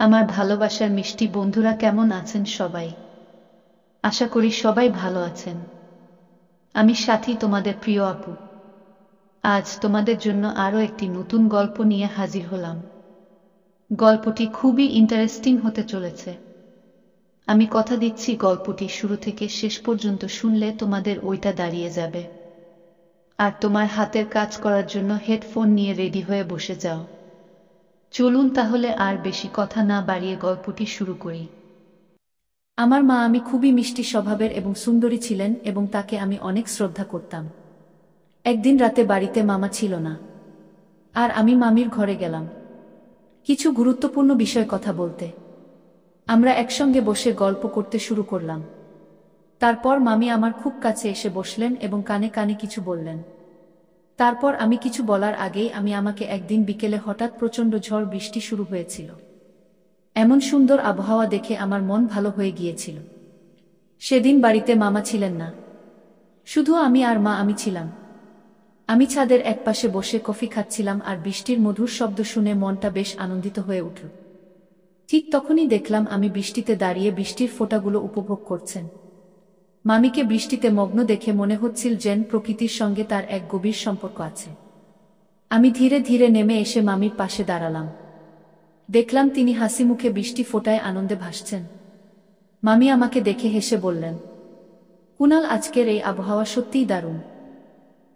আমার ভালোবাসার মিষ্টি বন্ধুরা কেমন আছেন সবাই? আশা করি সবাই ভালো আছেন। আমি সাথী, তোমাদের প্রিয় আপু। আজ তোমাদের জন্য আরও একটি নতুন গল্প নিয়ে হাজির হলাম। গল্পটি খুবই ইন্টারেস্টিং হতে চলেছে। আমি কথা দিচ্ছি, গল্পটি শুরু থেকে শেষ পর্যন্ত শুনলে তোমাদের ওইটা দাঁড়িয়ে যাবে। আর তোমার হাতের কাজ করার জন্য হেডফোন নিয়ে রেডি হয়ে বসে যাও। চলুন তাহলে আর বেশি কথা না বাড়িয়ে গল্পটি শুরু করি। আমার মা আমি খুবই মিষ্টি স্বভাবের এবং সুন্দরী ছিলেন এবং তাকে আমি অনেক শ্রদ্ধা করতাম। একদিন রাতে বাড়িতে মামা ছিল না, আর আমি মামির ঘরে গেলাম কিছু গুরুত্বপূর্ণ বিষয় কথা বলতে। আমরা একসঙ্গে বসে গল্প করতে শুরু করলাম। তারপর মামি আমার খুব কাছে এসে বসলেন এবং কানে কানে কিছু বললেন। তারপর আমি কিছু বলার আগেই আমাকে একদিন বিকেলে হঠাৎ প্রচণ্ড ঝড় বৃষ্টি শুরু হয়েছিল। এমন সুন্দর আবহাওয়া দেখে আমার মন ভালো হয়ে গিয়েছিল। সেদিন বাড়িতে মামা ছিলেন না, শুধু আমি আর মা আমি ছিলাম। আমি ছাদের একপাশে বসে কফি খাচ্ছিলাম আর বৃষ্টির মধুর শব্দ শুনে মনটা বেশ আনন্দিত হয়ে উঠল। ঠিক তখনই দেখলাম আমি বৃষ্টিতে দাঁড়িয়ে বৃষ্টির ফোঁটাগুলো উপভোগ করছেন। মামিকে বৃষ্টিতে মগ্ন দেখে মনে হচ্ছিল যেন প্রকৃতির সঙ্গে তার এক গভীর সম্পর্ক আছে। আমি ধীরে ধীরে নেমে এসে মামির পাশে দাঁড়ালাম। দেখলাম তিনি হাসি মুখে বৃষ্টি ফোঁটায় আনন্দে ভাসছেন। মামি আমাকে দেখে হেসে বললেন, কুনাল, আজকের এই আবহাওয়া সত্যিই দারুণ।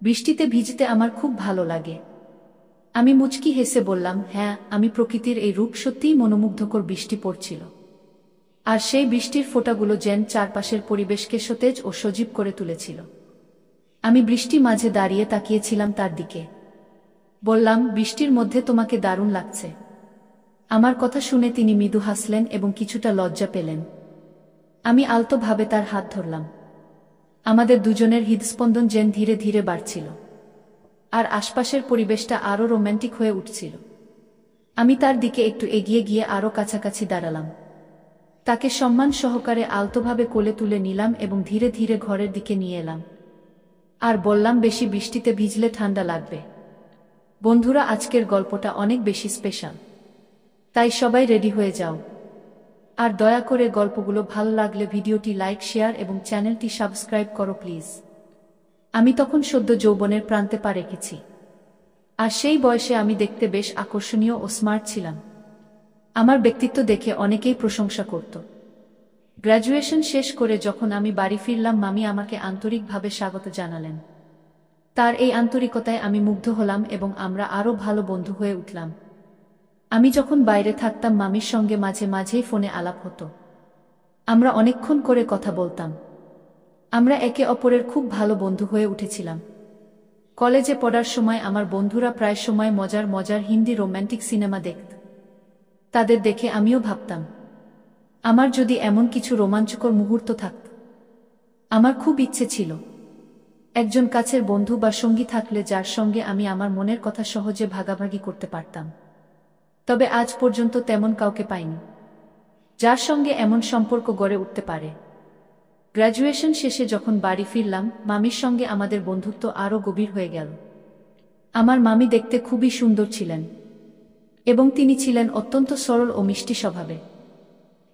বৃষ্টিতে ভিজতে আমার খুব ভালো লাগে। আমি মুচকি হেসে বললাম, হ্যাঁ, আমি প্রকৃতির এই রূপ সত্যিই মনোমুগ্ধকর। বৃষ্টি পড়ছিল, আর সেই বৃষ্টির ফোঁটাগুলো যেন চারপাশের পরিবেশকে সতেজ ও সজীব করে তুলেছিল। আমি বৃষ্টি মাঝে দাঁড়িয়ে তাকিয়েছিলাম তার দিকে। বললাম, বৃষ্টির মধ্যে তোমাকে দারুণ লাগছে। আমার কথা শুনে তিনি মৃদু হাসলেন এবং কিছুটা লজ্জা পেলেন। আমি আলতোভাবে তার হাত ধরলাম। আমাদের দুজনের হৃদস্পন্দন যেন ধীরে ধীরে বাড়ছিল, আর আশপাশের পরিবেশটা আরও রোম্যান্টিক হয়ে উঠছিল। আমি তার দিকে একটু এগিয়ে গিয়ে আরও কাছাকাছি দাঁড়ালাম। তাকে সম্মান সহকারে আলতোভাবে কোলে তুলে নিলাম এবং ধীরে ধীরে ঘরের দিকে নিয়ে এলাম। আর বললাম, বেশি বৃষ্টিতে ভিজলে ঠান্ডা লাগবে। বন্ধুরা, আজকের গল্পটা অনেক বেশি স্পেশাল, তাই সবাই রেডি হয়ে যাও। আর দয়া করে গল্পগুলো ভালো লাগলে ভিডিওটি লাইক, শেয়ার এবং চ্যানেলটি সাবস্ক্রাইব করো প্লিজ। আমি তখন সদ্য যৌবনের প্রান্তে পা রেখেছি, আর সেই বয়সে আমি দেখতে বেশ আকর্ষণীয় ও স্মার্ট ছিলাম। আমার ব্যক্তিত্ব দেখে অনেকেই প্রশংসা করত। গ্র্যাজুয়েশন শেষ করে যখন আমি বাড়ি ফিরলাম, মামি আমাকে আন্তরিকভাবে স্বাগত জানালেন। তার এই আন্তরিকতায় আমি মুগ্ধ হলাম এবং আমরা আরও ভালো বন্ধু হয়ে উঠলাম। আমি যখন বাইরে থাকতাম, মামির সঙ্গে মাঝে মাঝেই ফোনে আলাপ হতো। আমরা অনেকক্ষণ করে কথা বলতাম। আমরা একে অপরের খুব ভালো বন্ধু হয়ে উঠেছিলাম। কলেজে পড়ার সময় আমার বন্ধুরা প্রায় সময় মজার মজার হিন্দি রোম্যান্টিক সিনেমা দেখত। তাদের দেখে আমিও ভাবতাম, আমার যদি এমন কিছু রোমাঞ্চকর মুহূর্ত থাকত। আমার খুব ইচ্ছে ছিল একজন কাছের বন্ধু বা সঙ্গী থাকলে যার সঙ্গে আমি আমার মনের কথা সহজে ভাগাভাগি করতে পারতাম। তবে আজ পর্যন্ত তেমন কাউকে পাইনি যার সঙ্গে এমন সম্পর্ক গড়ে উঠতে পারে। গ্র্যাজুয়েশন শেষে যখন বাড়ি ফিরলাম, মামির সঙ্গে আমাদের বন্ধুত্ব আরও গভীর হয়ে গেল। আমার মামি দেখতে খুবই সুন্দর ছিলেন এবং তিনি ছিলেন অত্যন্ত সরল ও মিষ্টি স্বভাবে।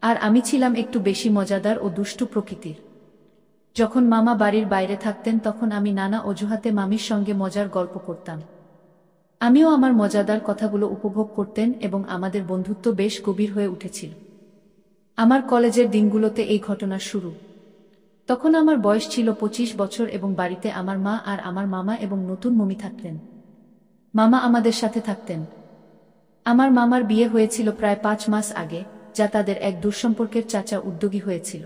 আর আমি ছিলাম একটু বেশি মজাদার ও দুষ্টু প্রকৃতির। যখন মামা বাড়ির বাইরে থাকতেন, তখন আমি নানা অজুহাতে মামির সঙ্গে মজার গল্প করতাম। আমিও আমার মজাদার কথাগুলো উপভোগ করতেন এবং আমাদের বন্ধুত্ব বেশ গভীর হয়ে উঠেছিল। আমার কলেজের দিনগুলোতে এই ঘটনার শুরু। তখন আমার বয়স ছিল 25 বছর এবং বাড়িতে আমার মা আর আমার মামা এবং নতুন মমি থাকতেন। মামা আমাদের সাথে থাকতেন। আমার মামার বিয়ে হয়েছিল প্রায় 5 মাস আগে, যা তাদের এক দূরসম্পর্কের চাচা উদ্যোগী হয়েছিল।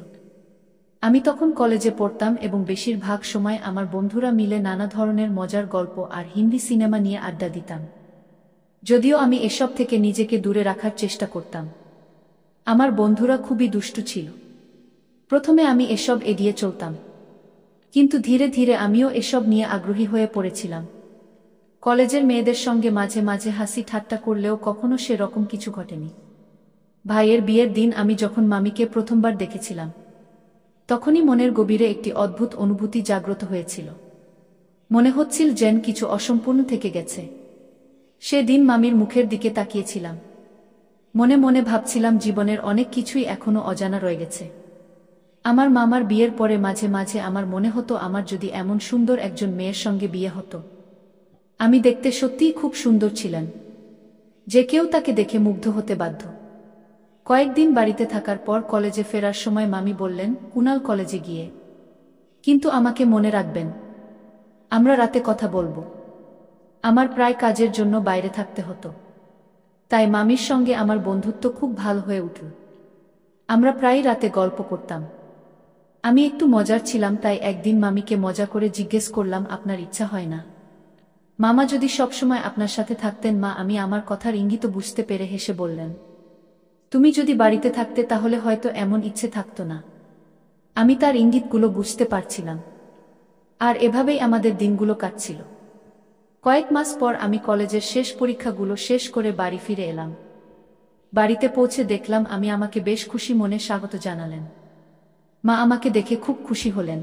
আমি তখন কলেজে পড়তাম এবং বেশিরভাগ সময় আমার বন্ধুরা মিলে নানা ধরনের মজার গল্প আর হিন্দি সিনেমা নিয়ে আড্ডা দিতাম। যদিও আমি এসব থেকে নিজেকে দূরে রাখার চেষ্টা করতাম। আমার বন্ধুরা খুবই দুষ্টু ছিল। প্রথমে আমি এসব এড়িয়ে চলতাম, কিন্তু ধীরে ধীরে আমিও এসব নিয়ে আগ্রহী হয়ে পড়েছিলাম। কলেজের মেয়েদের সঙ্গে মাঝে মাঝে হাসি ঠাট্টা করলেও কখনো সেরকম কিছু ঘটেনি। ভাইয়ের বিয়ের দিন আমি যখন মামিকে প্রথমবার দেখেছিলাম, তখনই মনের গভীরে একটি অদ্ভুত অনুভূতি জাগ্রত হয়েছিল। মনে হচ্ছিল যেন কিছু অসম্পূর্ণ থেকে গেছে। সেদিন মামির মুখের দিকে তাকিয়েছিলাম মনে মনে ভাবছিলাম জীবনের অনেক কিছুই এখনো অজানা রয়ে গেছে। আমার মামার বিয়ের পরে মাঝে মাঝে আমার মনে হতো আমার যদি এমন সুন্দর একজন মেয়ের সঙ্গে বিয়ে হতো। আমি দেখতে সত্যিই খুব সুন্দর ছিলেন, যে কেউ তাকে দেখে মুগ্ধ হতে বাধ্য। কয়েকদিন বাড়িতে থাকার পর কলেজে ফেরার সময় মামি বললেন, কুনাল কলেজে গিয়ে কিন্তু আমাকে মনে রাখবেন, আমরা রাতে কথা বলবো। আমার প্রায় কাজের জন্য বাইরে থাকতে হতো, তাই মামির সঙ্গে আমার বন্ধুত্ব খুব ভালো হয়ে উঠল। আমরা প্রায় রাতে গল্প করতাম। আমি একটু মজার ছিলাম, তাই একদিন মামিকে মজা করে জিজ্ঞেস করলাম, আপনার ইচ্ছা হয় না মামা যদি সবসময় আপনার সাথে থাকতেন? মা আমি আমার কথার ইঙ্গিত বুঝতে পেরে হেসে বললেন, তুমি যদি বাড়িতে থাকতে তাহলে হয়তো এমন ইচ্ছে থাকতো না। আমি তার ইঙ্গিতগুলো বুঝতে পারছিলাম। আর এভাবেই আমাদের দিনগুলো কাটছিল। কয়েক মাস পর আমি কলেজের শেষ পরীক্ষাগুলো শেষ করে বাড়ি ফিরে এলাম। বাড়িতে পৌঁছে দেখলাম আমি আমাকে বেশ খুশি মনে স্বাগত জানালেন। মা আমাকে দেখে খুব খুশি হলেন।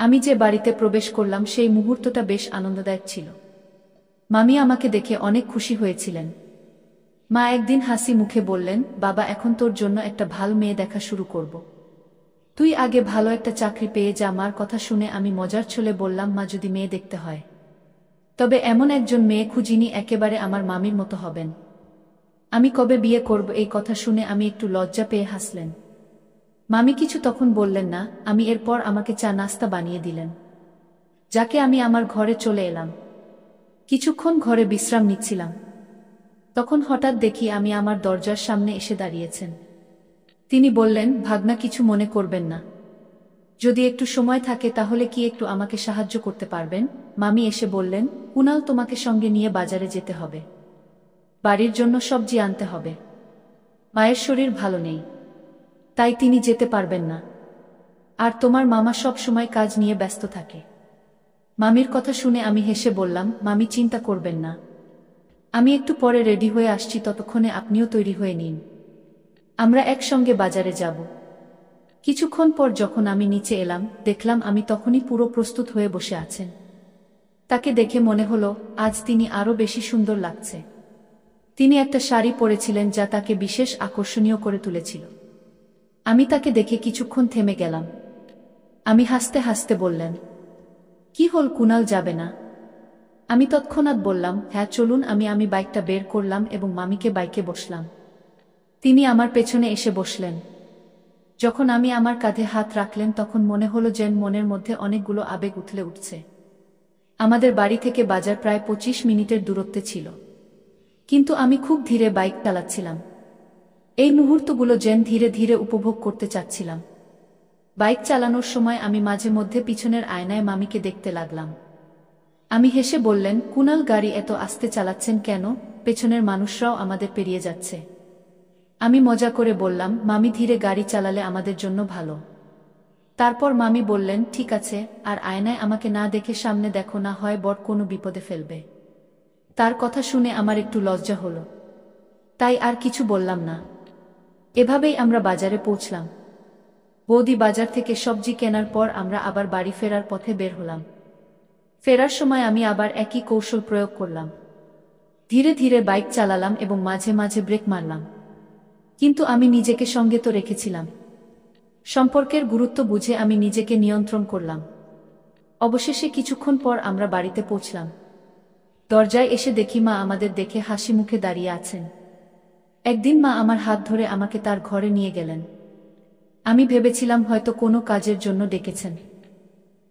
আমি যে বাড়িতে প্রবেশ করলাম সেই মুহূর্তটা বেশ আনন্দদায়ক ছিল। মামি আমাকে দেখে অনেক খুশি হয়েছিলেন। মা একদিন হাসি মুখে বললেন, বাবা এখন তোর জন্য একটা ভালো মেয়ে দেখা শুরু করব। তুই আগে ভালো একটা চাকরি পেয়ে যা। মার কথা শুনে আমি মজার ছলে বললাম, মা যদি মেয়ে দেখতে হয় তবে এমন একজন মেয়ে খুঁজিনি একেবারে আমার মামির মতো হবেন। আমি কবে বিয়ে করব? এই কথা শুনে আমি একটু লজ্জা পেয়ে হাসলেন। মামি কিছু তখন বললেন না। আমি এরপর আমাকে চা নাস্তা বানিয়ে দিলেন, যাকে আমি আমার ঘরে চলে এলাম। কিছুক্ষণ ঘরে বিশ্রাম নিচ্ছিলাম, তখন হঠাৎ দেখি আমি আমার দরজার সামনে এসে দাঁড়িয়েছেন। তিনি বললেন, ভাগনা কিছু মনে করবেন না, যদি একটু সময় থাকে তাহলে কি একটু আমাকে সাহায্য করতে পারবেন? মামি এসে বললেন, কুনাল তোমাকে সঙ্গে নিয়ে বাজারে যেতে হবে, বাড়ির জন্য সবজি আনতে হবে। মায়ের শরীর ভালো নেই, তাই তিনি যেতে পারবেন না। আর তোমার মামা সব সময় কাজ নিয়ে ব্যস্ত থাকে। মামির কথা শুনে আমি হেসে বললাম, মামি চিন্তা করবেন না, আমি একটু পরে রেডি হয়ে আসছি, ততক্ষণে আপনিও তৈরি হয়ে নিন, আমরা একসঙ্গে বাজারে যাব। কিছুক্ষণ পর যখন আমি নিচে এলাম দেখলাম আমি তখনই পুরো প্রস্তুত হয়ে বসে আছেন। তাকে দেখে মনে হলো আজ তিনি আরো বেশি সুন্দর লাগছে। তিনি একটা শাড়ি পরেছিলেন যা তাকে বিশেষ আকর্ষণীয় করে তুলেছিল। আমি তাকে দেখে কিছুক্ষণ থেমে গেলাম। আমি হাসতে হাসতে বললেন, কি হল কুনাল, যাবে না? আমি তৎক্ষণাৎ বললাম, হ্যাঁ চলুন। আমি বাইকটা বের করলাম এবং মামিকে বাইকে বসলাম। তিনি আমার পেছনে এসে বসলেন। যখন আমি আমার কাঁধে হাত রাখলেন তখন মনে হলো যেন মনের মধ্যে অনেকগুলো আবেগ উথলে উঠছে। আমাদের বাড়ি থেকে বাজার প্রায় 25 মিনিটের দূরত্বে ছিল, কিন্তু আমি খুব ধীরে বাইক চালাচ্ছিলাম। এই মুহূর্তগুলো যেন ধীরে ধীরে উপভোগ করতে চাচ্ছিলাম। বাইক চালানোর সময় আমি মাঝে মধ্যে পিছনের আয়নায় মামিকে দেখতে লাগলাম। আমি হেসে বললেন, কুনাল গাড়ি এত আস্তে চালাচ্ছেন কেন? পেছনের মানুষরাও আমাদের পেরিয়ে যাচ্ছে। আমি মজা করে বললাম, মামি ধীরে গাড়ি চালালে আমাদের জন্য ভালো। তারপর মামি বললেন, ঠিক আছে, আর আয়নায় আমাকে না দেখে সামনে দেখো, না হয় বড় কোনো বিপদে ফেলবে। তার কথা শুনে আমার একটু লজ্জা হলো, তাই আর কিছু বললাম না। এভাবেই আমরা বাজারে পৌঁছলাম। বৌদি বাজার থেকে সবজি কেনার পর আমরা আবার বাড়ি ফেরার পথে বের হলাম। ফেরার সময় আমি আবার একই কৌশল প্রয়োগ করলাম। ধীরে ধীরে বাইক চালালাম এবং মাঝে মাঝে ব্রেক মারলাম, কিন্তু আমি নিজেকে সঙ্গে তো রেখেছিলাম। সম্পর্কের গুরুত্ব বুঝে আমি নিজেকে নিয়ন্ত্রণ করলাম। অবশেষে কিছুক্ষণ পর আমরা বাড়িতে পৌঁছলাম। দরজায় এসে দেখি মা আমাদের দেখে হাসি মুখে দাঁড়িয়ে আছেন। একদিন মা আমার হাত ধরে আমাকে তার ঘরে নিয়ে গেলেন। আমি ভেবেছিলাম হয়তো কোনো কাজের জন্য ডেকেছেন।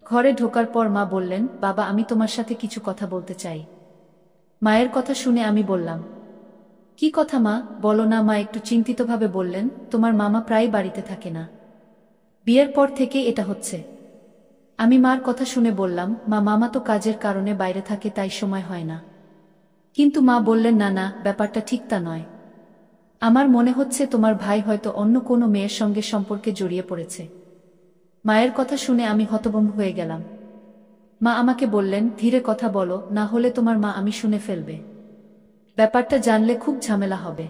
ঘরে ঢোকার পর মা বললেন, বাবা আমি তোমার সাথে কিছু কথা বলতে চাই। মায়ের কথা শুনে আমি বললাম, কি কথা মা, বলো না। মা একটু চিন্তিতভাবে বললেন, তোমার মামা প্রায় বাড়িতে থাকে না, বিয়ের পর থেকে এটা হচ্ছে। আমি মার কথা শুনে বললাম, মা মামা তো কাজের কারণে বাইরে থাকে, তাই সময় হয় না। কিন্তু মা বললেন, না না, ব্যাপারটা ঠিক তা নয়। আমার মনে হচ্ছে তোমার ভাই হয়তো অন্য কোনো মেয়ের সঙ্গে সম্পর্কে জড়িয়ে পড়েছে। মায়ের কথা শুনে আমি হতভম্ব হয়ে গেলাম। মা আমাকে বললেন, ধীরে কথা বলো, না হলে তোমার মা আমি শুনে ফেলবে, ব্যাপারটা জানলে খুব ঝামেলা হবে।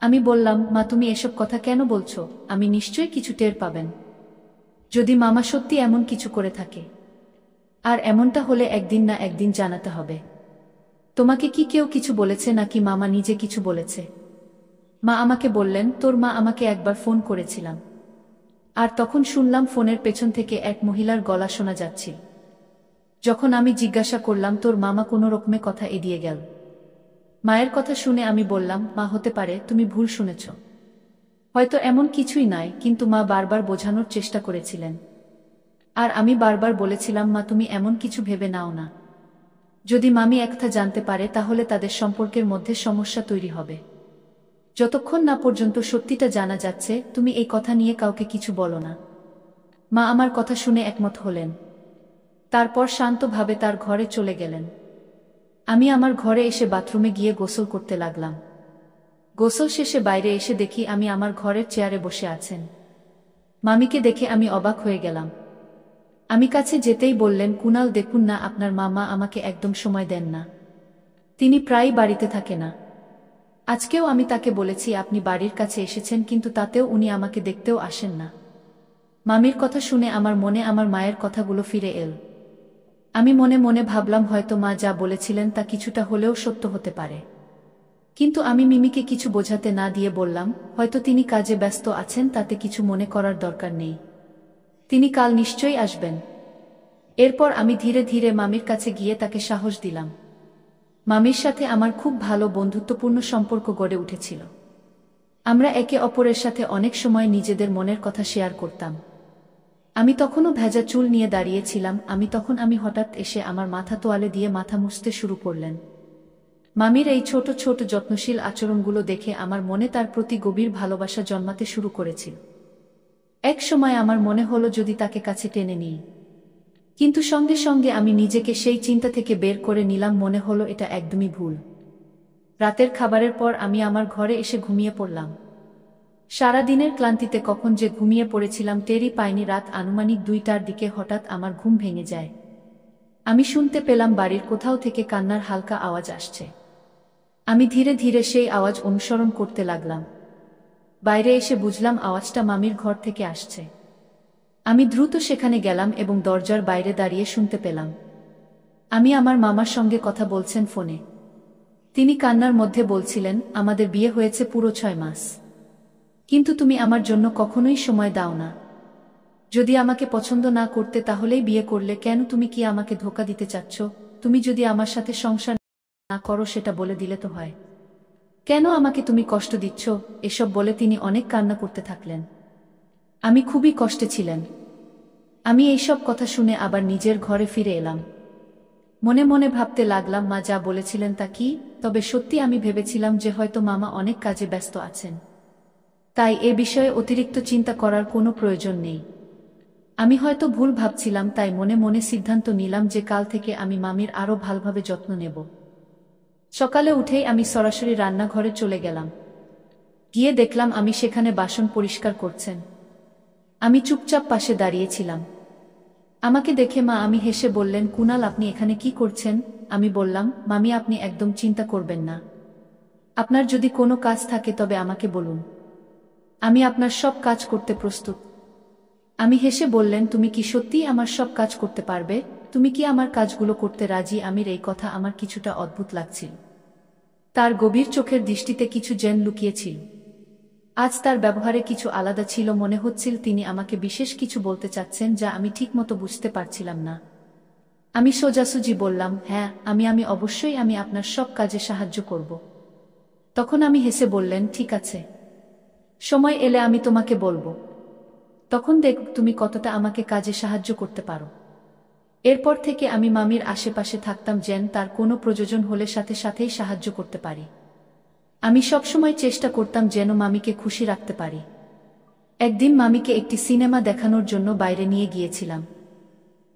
আমি বললাম, মা তুমি এসব কথা কেন বলছো? আমি নিশ্চয়ই কিছু টের পাবেন যদি মামা সত্যি এমন কিছু করে থাকে। আর এমনটা হলে একদিন না একদিন জানাতে হবে। তোমাকে কি কেউ কিছু বলেছে নাকি মামা নিজে কিছু বলেছে? মা আমাকে বললেন, তোর মা আমাকে একবার ফোন করেছিলাম, আর তখন শুনলাম ফোনের পেছন থেকে এক মহিলার গলা শোনা যাচ্ছিল। যখন আমি জিজ্ঞাসা করলাম তোর মামা কোনো রকমে কথা এড়িয়ে গেল। মায়ের কথা শুনে আমি বললাম, মা হতে পারে তুমি ভুল শুনেছ, হয়তো এমন কিছুই নয়, কিন্তু মা বারবার বোঝানোর চেষ্টা করেছিলেন। আর আমি বারবার বলেছিলাম, মা তুমি এমন কিছু ভেবে নাও না, যদি মামি একটা জানতে পারে তাহলে তাদের সম্পর্কের মধ্যে সমস্যা তৈরি হবে। যতক্ষণ না পর্যন্ত সত্যিটা জানা যাচ্ছে তুমি এই কথা নিয়ে কাউকে কিছু বলো না। মা আমার কথা শুনে একমত হলেন। তারপর শান্তভাবে তার ঘরে চলে গেলেন। আমি আমার ঘরে এসে বাথরুমে গিয়ে গোসল করতে লাগলাম। গোসল শেষে বাইরে এসে দেখি আমি আমার ঘরের চেয়ারে বসে আছেন। মামিকে দেখে আমি অবাক হয়ে গেলাম। আমি কাছে যেতেই বললেন, কুনাল দেখুন না, আপনার মামা আমাকে একদম সময় দেন না, তিনি প্রায় বাড়িতে থাকে না। আজকেও আমি তাকে বলেছি আপনি বাড়ির কাছে এসেছেন, কিন্তু তাতেও উনি আমাকে দেখতেও আসেন না। মামির কথা শুনে আমার মনে আমার মায়ের কথাগুলো ফিরে এল। আমি মনে মনে ভাবলাম হয়তো মা যা বলেছিলেন তা কিছুটা হলেও সত্য হতে পারে। কিন্তু আমি মিমিকে কিছু বোঝাতে না দিয়ে বললাম, হয়তো তিনি কাজে ব্যস্ত আছেন, তাতে কিছু মনে করার দরকার নেই, তিনি কাল নিশ্চয়ই আসবেন। এরপর আমি ধীরে ধীরে মামির কাছে গিয়ে তাকে সাহস দিলাম। মামির সাথে আমার খুব ভালো বন্ধুত্বপূর্ণ সম্পর্ক গড়ে উঠেছিল। আমরা একে অপরের সাথে অনেক সময় নিজেদের মনের কথা শেয়ার করতাম। আমি তখনও ভেজা চুল নিয়ে দাঁড়িয়েছিলাম। আমি হঠাৎ এসে আমার মাথা তোয়ালে দিয়ে মাথা মুছতে শুরু করলেন। মামির এই ছোট ছোট যত্নশীল আচরণগুলো দেখে আমার মনে তার প্রতি গভীর ভালোবাসা জন্মাতে শুরু করেছিল। এক সময় আমার মনে হলো যদি তাকে কাছে টেনে নিই, কিন্তু সঙ্গে সঙ্গে আমি নিজেকে সেই চিন্তা থেকে বের করে নিলাম। মনে হলো এটা একদমই ভুল। রাতের খাবারের পর আমি আমার ঘরে এসে ঘুমিয়ে পড়লাম। সারা দিনের ক্লান্তিতে কখন যে ঘুমিয়ে পড়েছিলাম টেরই পাইনি। রাত আনুমানিক 2টার দিকে হঠাৎ আমার ঘুম ভেঙে যায়। আমি শুনতে পেলাম বাড়ির কোথাও থেকে কান্নার হালকা আওয়াজ আসছে। আমি ধীরে ধীরে সেই আওয়াজ অনুসরণ করতে লাগলাম। বাইরে এসে বুঝলাম আওয়াজটা মামির ঘর থেকে আসছে। আমি দ্রুত সেখানে গেলাম এবং দরজার বাইরে দাঁড়িয়ে শুনতে পেলাম আমি আমার মামার সঙ্গে কথা বলছেন ফোনে। তিনি কান্নার মধ্যে বলছিলেন, আমাদের বিয়ে হয়েছে পুরো 6 মাস, কিন্তু তুমি আমার জন্য কখনোই সময় দাও না। যদি আমাকে পছন্দ না করতে তাহলেই বিয়ে করলে কেন? তুমি কি আমাকে ধোঁকা দিতে চাচ্ছ? তুমি যদি আমার সাথে সংসার না করো সেটা বলে দিলে তো হয়, কেন আমাকে তুমি কষ্ট দিচ্ছ? এসব বলে তিনি অনেক কান্না করতে থাকলেন। আমি খুবই কষ্টে ছিলেন। আমি এইসব কথা শুনে আবার নিজের ঘরে ফিরে এলাম। মনে মনে ভাবতে লাগলাম মা যা বলেছিলেন তা কি? তবে সত্যি আমি ভেবেছিলাম যে হয়তো মামা অনেক কাজে ব্যস্ত আছেন, তাই এ বিষয়ে অতিরিক্ত চিন্তা করার কোনো প্রয়োজন নেই। আমি হয়তো ভুল ভাবছিলাম, তাই মনে মনে সিদ্ধান্ত নিলাম যে কাল থেকে আমি মামির আরও ভালোভাবে যত্ন নেব। সকালে উঠেই আমি সরাসরি রান্নাঘরে চলে গেলাম। গিয়ে দেখলাম আমি সেখানে বাসন পরিষ্কার করছেন। আমি চুপচাপ পাশে দাঁড়িয়েছিলাম। আমাকে দেখে মা আমি হেসে বললেন, কুনাল আপনি এখানে কি করছেন? আমি বললাম, মামি আপনি একদম চিন্তা করবেন না, আপনার যদি কোনো কাজ থাকে তবে আমাকে বলুন, আমি আপনার সব কাজ করতে প্রস্তুত। আমি হেসে বললেন, তুমি কি সত্যিই আমার সব কাজ করতে পারবে? তুমি কি আমার কাজগুলো করতে রাজি? আমির এই কথা আমার কিছুটা অদ্ভুত লাগছিল। তার গভীর চোখের দৃষ্টিতে কিছু জেন লুকিয়েছিল। আজ তার ব্যবহারে কিছু আলাদা ছিল। মনে হচ্ছিল তিনি আমাকে বিশেষ কিছু বলতে চাচ্ছেন যা আমি ঠিকমতো বুঝতে পারছিলাম না। আমি সোজাসুজি বললাম, হ্যাঁ আমি অবশ্যই আমি আপনার সব কাজে সাহায্য করব। তখন আমি হেসে বললেন, ঠিক আছে, সময় এলে আমি তোমাকে বলবো, তখন দেখ তুমি কতটা আমাকে কাজে সাহায্য করতে পারো। এরপর থেকে আমি মামির আশেপাশে থাকতাম যেন তার কোনো প্রয়োজন হলে সাথে সাথেই সাহায্য করতে পারি। আমি সবসময় চেষ্টা করতাম যেন মামিকে খুশি রাখতে পারি। একদিন মামিকে একটি সিনেমা দেখানোর জন্য বাইরে নিয়ে গিয়েছিলাম।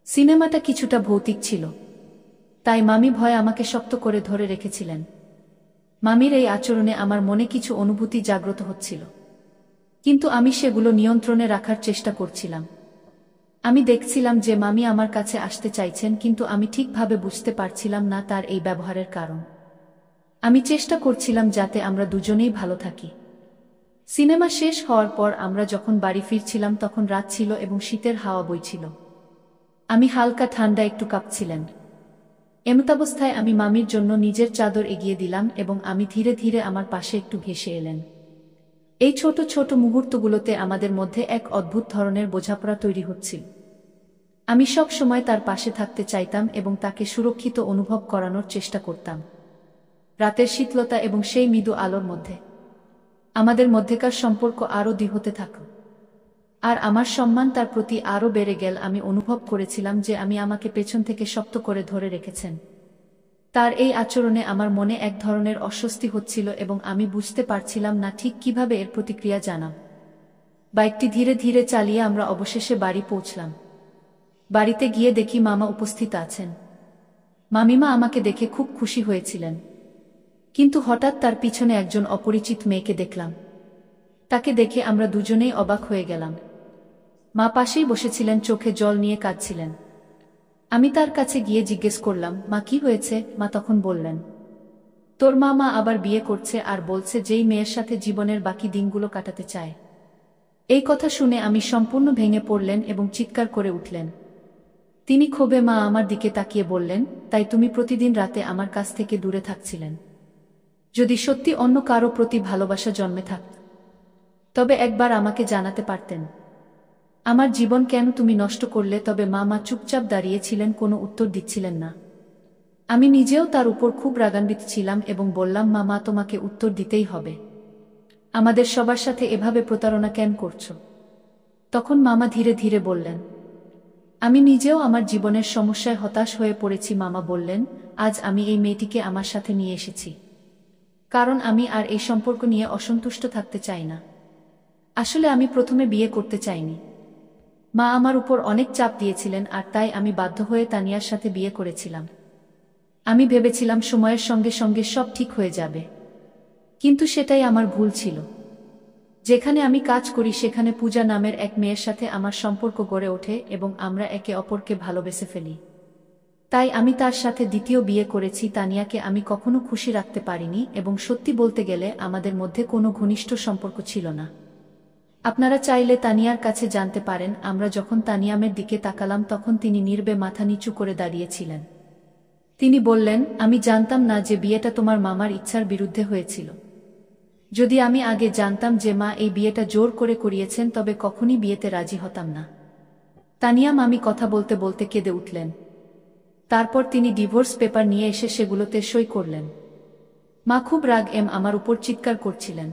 সিনেমাটা কিছুটা ভৌতিক ছিল, তাই মামি ভয়ে আমাকে শক্ত করে ধরে রেখেছিলেন। মামির এই আচরণে আমার মনে কিছু অনুভূতি জাগ্রত হচ্ছিল, কিন্তু আমি সেগুলো নিয়ন্ত্রণে রাখার চেষ্টা করছিলাম। আমি দেখছিলাম যে মামি আমার কাছে আসতে চাইছেন, কিন্তু আমি ঠিকভাবে বুঝতে পারছিলাম না তার এই ব্যবহারের কারণ। আমি চেষ্টা করছিলাম যাতে আমরা দুজনেই ভালো থাকি। সিনেমা শেষ হওয়ার পর আমরা যখন বাড়ি ফিরছিলাম তখন রাত ছিল এবং শীতের হাওয়া বইছিল। আমি হালকা ঠান্ডা একটু কাঁপছিলেন। এমতাবস্থায় আমি মামির জন্য নিজের চাদর এগিয়ে দিলাম এবং আমি ধীরে ধীরে আমার পাশে একটু ঘেঁষে এলেন। এই ছোট ছোট মুহূর্তগুলোতে আমাদের মধ্যে এক অদ্ভুত ধরনের বোঝাপড়া তৈরি হচ্ছিল। আমি সব সময় তার পাশে থাকতে চাইতাম এবং তাকে সুরক্ষিত অনুভব করানোর চেষ্টা করতাম। রাতের শীতলতা এবং সেই মৃদু আলোর মধ্যে আমাদের মধ্যেকার সম্পর্ক আরও দৃঢ় হতে থাকল। আর আমার সম্মান তার প্রতি আরও বেড়ে গেল। আমি অনুভব করেছিলাম যে আমাকে পেছন থেকে শক্ত করে ধরে রেখেছেন। তার এই আচরণে আমার মনে এক ধরনের অস্বস্তি হচ্ছিল এবং আমি বুঝতে পারছিলাম না ঠিক কিভাবে এর প্রতিক্রিয়া জানাব। বাইকটি ধীরে ধীরে চালিয়ে আমরা অবশেষে বাড়ি পৌঁছলাম। বাড়িতে গিয়ে দেখি মামা উপস্থিত আছেন। মামিমা আমাকে দেখে খুব খুশি হয়েছিলেন, কিন্তু হঠাৎ তার পিছনে একজন অপরিচিত মেয়েকে দেখলাম। তাকে দেখে আমরা দুজনেই অবাক হয়ে গেলাম। মা পাশেই বসেছিলেন, চোখে জল নিয়ে কাঁদছিলেন। আমি তার কাছে গিয়ে জিজ্ঞেস করলাম, মা কি হয়েছে? মা তখন বললেন, তোর মা আবার বিয়ে করছে আর বলছে যেই মেয়ের সাথে জীবনের বাকি দিনগুলো কাটাতে চায়। এই কথা শুনে আমি সম্পূর্ণ ভেঙে পড়লেন এবং চিৎকার করে উঠলেন। তিনি ক্ষোভে মা আমার দিকে তাকিয়ে বললেন, তাই তুমি প্রতিদিন রাতে আমার কাছ থেকে দূরে থাকছিলেন? যদি সত্যি অন্য কারো প্রতি ভালোবাসা জন্মে থাকত, তবে একবার আমাকে জানাতে পারতেন। আমার জীবন কেন তুমি নষ্ট করলে? তবে মা চুপচাপ দাঁড়িয়েছিলেন, কোনো উত্তর দিচ্ছিলেন না। আমি নিজেও তার উপর খুব রাগান্বিত ছিলাম এবং বললাম, মা তোমাকে উত্তর দিতেই হবে। আমাদের সবার সাথে এভাবে প্রতারণা কেন করছো? তখন মামা ধীরে ধীরে বললেন, আমি নিজেও আমার জীবনের সমস্যায় হতাশ হয়ে পড়েছি। মামা বললেন, আজ আমি এই মেয়েটিকে আমার সাথে নিয়ে এসেছি, কারণ আমি আর এই সম্পর্ক নিয়ে অসন্তুষ্ট থাকতে চাই না। আসলে আমি প্রথমে বিয়ে করতে চাইনি। মা আমার উপর অনেক চাপ দিয়েছিলেন আর তাই আমি বাধ্য হয়ে তানিয়ার সাথে বিয়ে করেছিলাম। আমি ভেবেছিলাম সময়ের সঙ্গে সঙ্গে সব ঠিক হয়ে যাবে, কিন্তু সেটাই আমার ভুল ছিল। যেখানে আমি কাজ করি সেখানে পূজা নামের এক মেয়ের সাথে আমার সম্পর্ক গড়ে ওঠে এবং আমরা একে অপরকে ভালোবেসে ফেলি। তাই আমি তার সাথে দ্বিতীয় বিয়ে করেছি। তানিয়াকে আমি কখনো খুশি রাখতে পারিনি এবং সত্যি বলতে গেলে আমাদের মধ্যে কোনো ঘনিষ্ঠ সম্পর্ক ছিল না। আপনারা চাইলে তানিয়ার কাছে জানতে পারেন। আমরা যখন তানিয়ামের দিকে তাকালাম তখন তিনি নীরবে মাথা নিচু করে দাঁড়িয়েছিলেন। তিনি বললেন, আমি জানতাম না যে বিয়েটা তোমার মামার ইচ্ছার বিরুদ্ধে হয়েছিল। যদি আমি আগে জানতাম যে মা এই বিয়েটা জোর করে করিয়েছেন তবে কখনই বিয়েতে রাজি হতাম না। তানিয়া মামি কথা বলতে বলতে কেঁদে উঠলেন। তারপর তিনি ডিভোর্স পেপার নিয়ে এসে সেগুলোতে সই করলেন। মা খুব রাগ আমার উপর চিৎকার করছিলেন,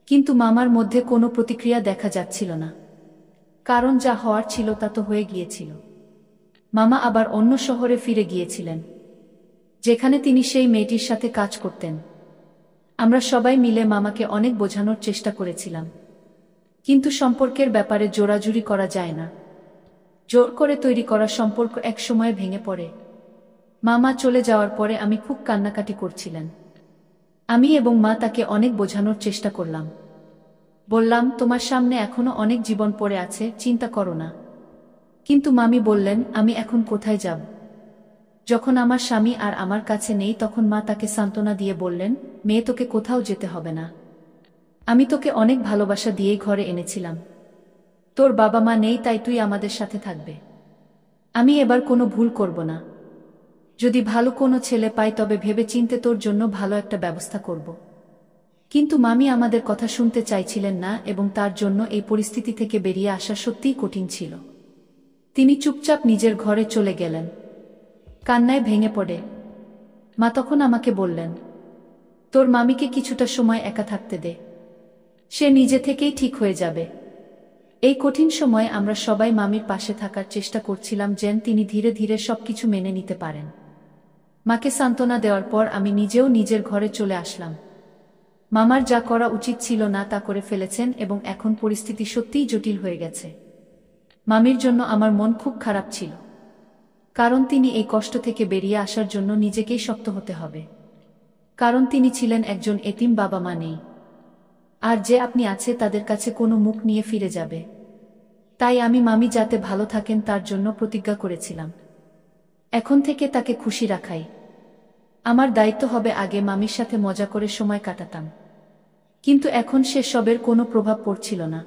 কিন্তু মামার মধ্যে কোনো প্রতিক্রিয়া দেখা যাচ্ছিল না, কারণ যা হওয়ার ছিল তা তো হয়ে গিয়েছিল। মামা আবার অন্য শহরে ফিরে গিয়েছিলেন, যেখানে তিনি সেই মেয়েটির সাথে কাজ করতেন। আমরা সবাই মিলে মামাকে অনেক বোঝানোর চেষ্টা করেছিলাম, কিন্তু সম্পর্কের ব্যাপারে জোরাজুরি করা যায় না। জোর করে তৈরি করা সম্পর্ক এক সময়ে ভেঙে পড়ে। মামা চলে যাওয়ার পরে আমি খুব কান্নাকাটি করছিলেন। আমি এবং মা তাকে অনেক বোঝানোর চেষ্টা করলাম। বললাম, তোমার সামনে এখনো অনেক জীবন পড়ে আছে, চিন্তা করো না। কিন্তু মামি বললেন, আমি এখন কোথায় যাব? যখন আমার স্বামী আর আমার কাছে নেই তখন মা তাকে সান্ত্বনা দিয়ে বললেন, মেয়ে তোকে কোথাও যেতে হবে না। আমি তোকে অনেক ভালোবাসা দিয়েই ঘরে এনেছিলাম। তোর বাবা মা নেই তাই তুই আমাদের সাথে থাকবে। আমি এবার কোনো ভুল করব না। যদি ভালো কোনো ছেলে পাই তবে ভেবে চিন্তে তোর জন্য ভালো একটা ব্যবস্থা করব। কিন্তু মামি আমাদের কথা শুনতে চাইছিলেন না এবং তার জন্য এই পরিস্থিতি থেকে বেরিয়ে আসা সত্যিই কঠিন ছিল। তিনি চুপচাপ নিজের ঘরে চলে গেলেন, কান্নায় ভেঙে পড়ে। মা তখন আমাকে বললেন, তোর মামিকে কিছুটা সময় একা থাকতে দে, সে নিজে থেকেই ঠিক হয়ে যাবে। এই কঠিন সময়ে আমরা সবাই মামির পাশে থাকার চেষ্টা করছিলাম যেন তিনি ধীরে ধীরে সবকিছু মেনে নিতে পারেন। মাকে সান্ত্বনা দেওয়ার পর আমি নিজেও নিজের ঘরে চলে আসলাম। মামার যা করা উচিত ছিল না তা করে ফেলেছেন এবং এখন পরিস্থিতি সত্যিই জটিল হয়ে গেছে। মামির জন্য আমার মন খুব খারাপ ছিল, কারণ তিনি এই কষ্ট থেকে বেরিয়ে আসার জন্য নিজেকেই শক্ত হতে হবে। কারণ তিনি ছিলেন একজন এতিম, বাবা মা নেই, আর যে আপনি আছে তাদের কাছে কোনো মুখ নিয়ে ফিরে যাবে। তাই আমি মামি যাতে ভালো থাকেন তার জন্য প্রতিজ্ঞা করেছিলাম। এখন থেকে তাকে খুশি রাখাই আমার দায়িত্ব হবে। আগে মামির সাথে মজা করে সময় কাটাতাম, কিন্তু এখন সে সবের কোনো প্রভাব পড়ছিল না।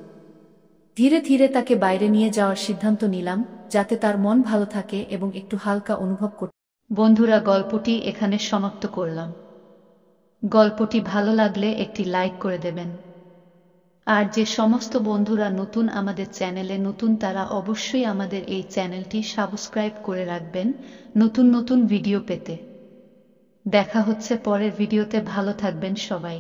ধীরে ধীরে তাকে বাইরে নিয়ে যাওয়ার সিদ্ধান্ত নিলাম, যাতে তার মন ভালো থাকে এবং একটু হালকা অনুভব করতে। বন্ধুরা, গল্পটি এখানে সমাপ্ত করলাম। গল্পটি ভালো লাগলে একটি লাইক করে দেবেন। আর যে সমস্ত বন্ধুরা নতুন আমাদের চ্যানেলে নতুন তারা অবশ্যই আমাদের এই চ্যানেলটি সাবস্ক্রাইব করে রাখবেন নতুন নতুন ভিডিও পেতে। দেখা হচ্ছে পরের ভিডিওতে। ভালো থাকবেন সবাই।